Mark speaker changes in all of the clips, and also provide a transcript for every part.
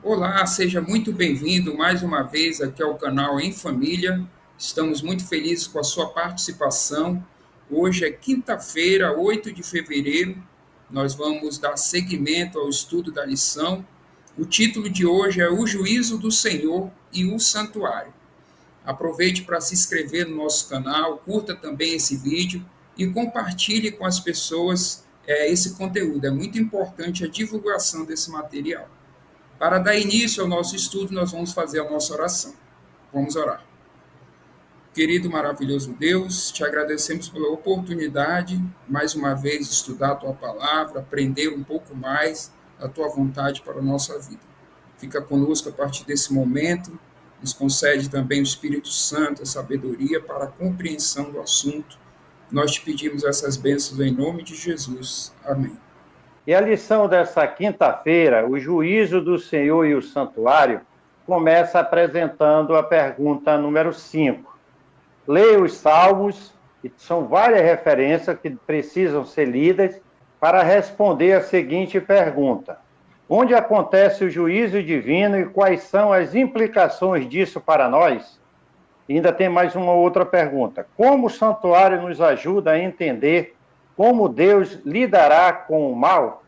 Speaker 1: Olá, seja muito bem-vindo mais uma vez aqui ao canal Em Família. Estamos muito felizes com a sua participação. Hoje é quinta-feira, 8 de fevereiro. Nós vamos dar seguimento ao estudo da lição. O título de hoje é O Juízo do Senhor e o Santuário. Aproveite para se inscrever no nosso canal, curta também esse vídeo e compartilhe com as pessoas esse conteúdo. É muito importante a divulgação desse material. Para dar início ao nosso estudo, nós vamos fazer a nossa oração. Vamos orar. Querido maravilhoso Deus, te agradecemos pela oportunidade, mais uma vez, de estudar a tua palavra, aprender um pouco mais da tua vontade para a nossa vida. Fica conosco a partir desse momento, nos concede também o Espírito Santo, a sabedoria para a compreensão do assunto. Nós te pedimos essas bênçãos em nome de Jesus. Amém.
Speaker 2: E a lição dessa quinta-feira, o juízo do Senhor e o santuário, começa apresentando a pergunta número 5. Leia os salmos, e são várias referências que precisam ser lidas para responder a seguinte pergunta: onde acontece o juízo divino e quais são as implicações disso para nós? E ainda tem mais uma outra pergunta: como o santuário nos ajuda a entender como Deus lidará com o mal?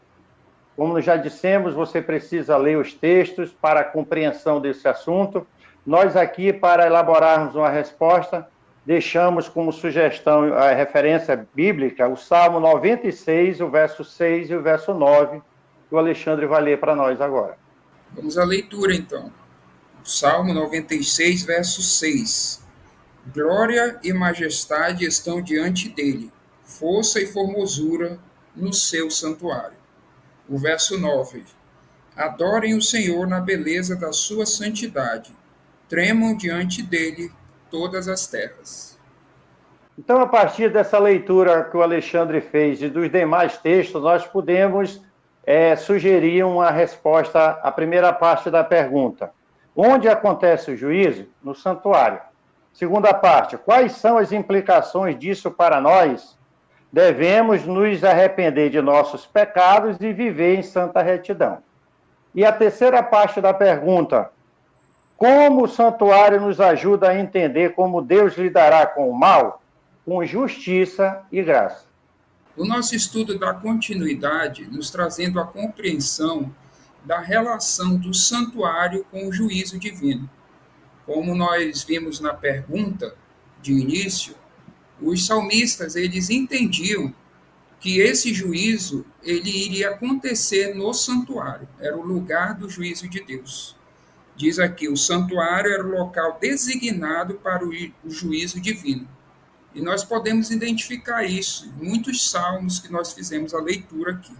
Speaker 2: Como já dissemos, você precisa ler os textos para a compreensão desse assunto. Nós aqui, para elaborarmos uma resposta, deixamos como sugestão a referência bíblica, o Salmo 96, o verso 6 e o verso 9, que o Alexandre vai ler para nós agora.
Speaker 1: Vamos à leitura então. Salmo 96, verso 6. Glória e majestade estão diante dele, força e formosura no seu santuário. O verso 9. Adorem o Senhor na beleza da sua santidade, tremam diante dele todas as terras.
Speaker 2: Então, a partir dessa leitura que o Alexandre fez e dos demais textos, nós podemos sugerir uma resposta à primeira parte da pergunta. Onde acontece o juízo? No santuário. Segunda parte, quais são as implicações disso para nós? Devemos nos arrepender de nossos pecados e viver em santa retidão. E a terceira parte da pergunta, como o santuário nos ajuda a entender como Deus lidará com o mal? Com justiça e graça.
Speaker 1: O nosso estudo dá continuidade, nos trazendo a compreensão da relação do santuário com o juízo divino. Como nós vimos na pergunta de início, os salmistas eles entendiam que esse juízo ele iria acontecer no santuário, era o lugar do juízo de Deus. Diz aqui, o santuário era o local designado para o juízo divino. E nós podemos identificar isso em muitos salmos que nós fizemos a leitura aqui.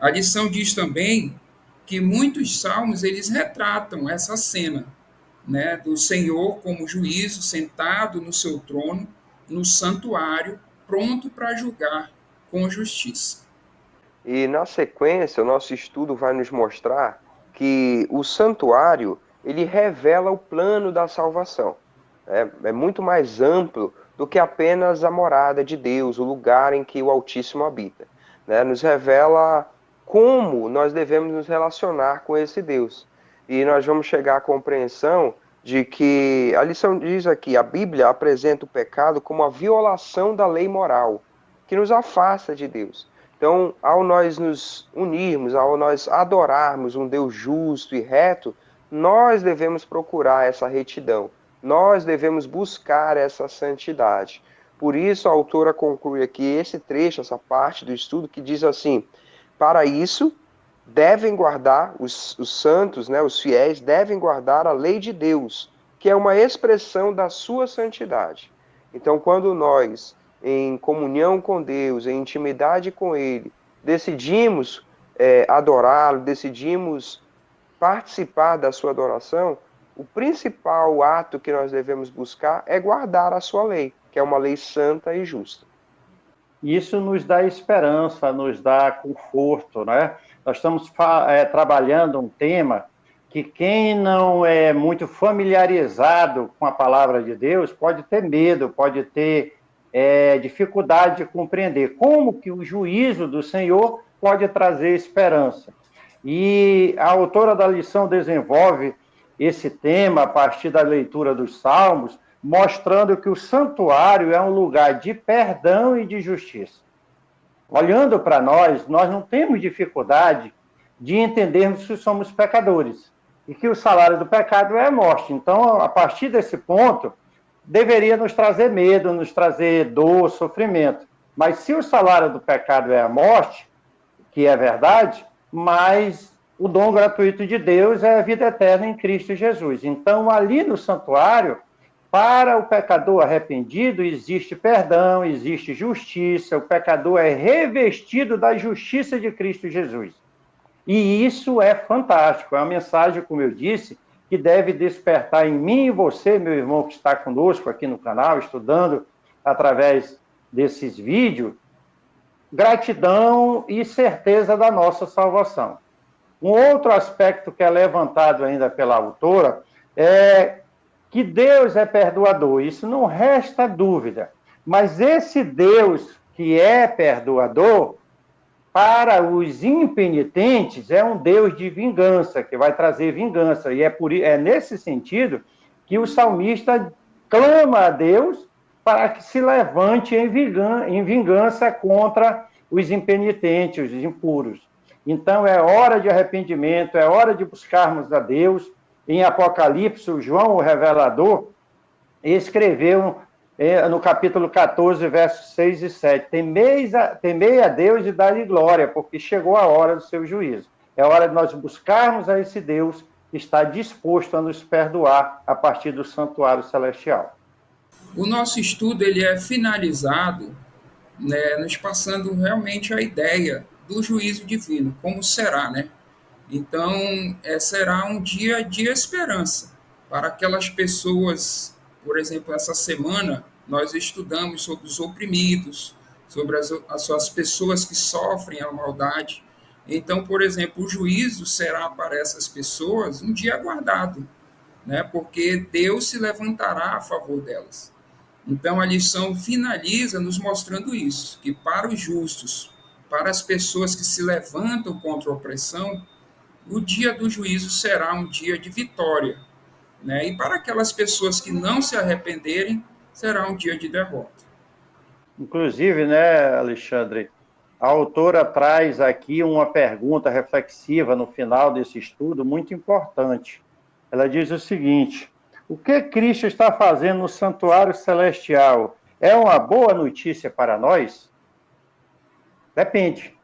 Speaker 1: A lição diz também que muitos salmos eles retratam essa cena, né, do Senhor como juízo, sentado no seu trono, no santuário, pronto para julgar com justiça.
Speaker 3: E na sequência, o nosso estudo vai nos mostrar que o santuário, ele revela o plano da salvação. É muito mais amplo do que apenas a morada de Deus, o lugar em que o Altíssimo habita. Né? Nos revela como nós devemos nos relacionar com esse Deus. E nós vamos chegar à compreensão de que, a lição diz aqui, a Bíblia apresenta o pecado como a violação da lei moral, que nos afasta de Deus. Então, ao nós nos unirmos, ao nós adorarmos um Deus justo e reto, nós devemos procurar essa retidão, nós devemos buscar essa santidade. Por isso, a autora conclui aqui esse trecho, essa parte do estudo, que diz assim: para isso, devem guardar, os santos, né, os fiéis, devem guardar a lei de Deus, que é uma expressão da sua santidade. Então, quando nós, em comunhão com Deus, em intimidade com Ele, decidimos adorá-lo, decidimos participar da sua adoração, o principal ato que nós devemos buscar é guardar a sua lei, que é uma lei santa e justa.
Speaker 2: Isso nos dá esperança, nos dá conforto, né? Nós estamos trabalhando um tema que quem não é muito familiarizado com a palavra de Deus pode ter medo, pode ter dificuldade de compreender como que o juízo do Senhor pode trazer esperança. E a autora da lição desenvolve esse tema a partir da leitura dos Salmos, mostrando que o santuário é um lugar de perdão e de justiça. Olhando para nós não temos dificuldade de entendermos que somos pecadores e que o salário do pecado é a morte. Então, a partir desse ponto, deveria nos trazer medo, nos trazer dor, sofrimento. Mas se o salário do pecado é a morte, que é verdade, mas o dom gratuito de Deus é a vida eterna em Cristo Jesus. Então, ali no santuário, para o pecador arrependido, existe perdão, existe justiça, o pecador é revestido da justiça de Cristo Jesus. E isso é fantástico, é uma mensagem, como eu disse, que deve despertar em mim e você, meu irmão que está conosco aqui no canal, estudando através desses vídeos, gratidão e certeza da nossa salvação. Um outro aspecto que é levantado ainda pela autora é que Deus é perdoador, isso não resta dúvida. Mas esse Deus que é perdoador, para os impenitentes, é um Deus de vingança, que vai trazer vingança. E é nesse sentido que o salmista clama a Deus para que se levante em vingança contra os impenitentes, os impuros. Então, é hora de arrependimento, é hora de buscarmos a Deus. Em Apocalipse, o João, o revelador, escreveu no capítulo 14, versos 6 e 7, temei a Deus e dá-lhe glória, porque chegou a hora do seu juízo. É hora de nós buscarmos a esse Deus que está disposto a nos perdoar a partir do santuário celestial.
Speaker 1: O nosso estudo ele é finalizado, né, nos passando realmente a ideia do juízo divino, como será, né? Então, será um dia de esperança para aquelas pessoas. Por exemplo, essa semana nós estudamos sobre os oprimidos, sobre as pessoas que sofrem a maldade. Então, por exemplo, o juízo será para essas pessoas um dia aguardado, né? Porque Deus se levantará a favor delas. Então, a lição finaliza nos mostrando isso, que para os justos, para as pessoas que se levantam contra a opressão, o dia do juízo será um dia de vitória, né? E para aquelas pessoas que não se arrependerem, será um dia de derrota.
Speaker 2: Inclusive, né, Alexandre, a autora traz aqui uma pergunta reflexiva no final desse estudo, muito importante. Ela diz o seguinte: o que Cristo está fazendo no santuário celestial é uma boa notícia para nós? Depende.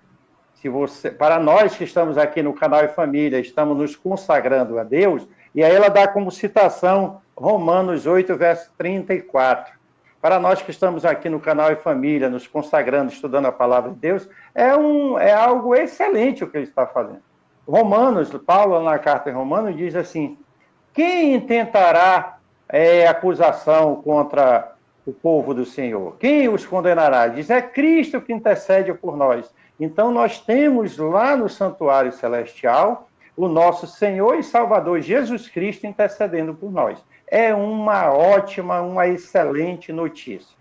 Speaker 2: Para nós que estamos aqui no canal E Família, estamos nos consagrando a Deus, e aí ela dá como citação Romanos 8, verso 34. Para nós que estamos aqui no canal E Família, nos consagrando, estudando a palavra de Deus, é algo excelente o que ele está fazendo. Romanos, Paulo, na carta em Romanos, diz assim: quem intentará acusação contra o povo do Senhor? Quem os condenará? Diz, é Cristo que intercede por nós. Então, nós temos lá no santuário celestial o nosso Senhor e Salvador Jesus Cristo intercedendo por nós. É uma ótima, uma excelente notícia.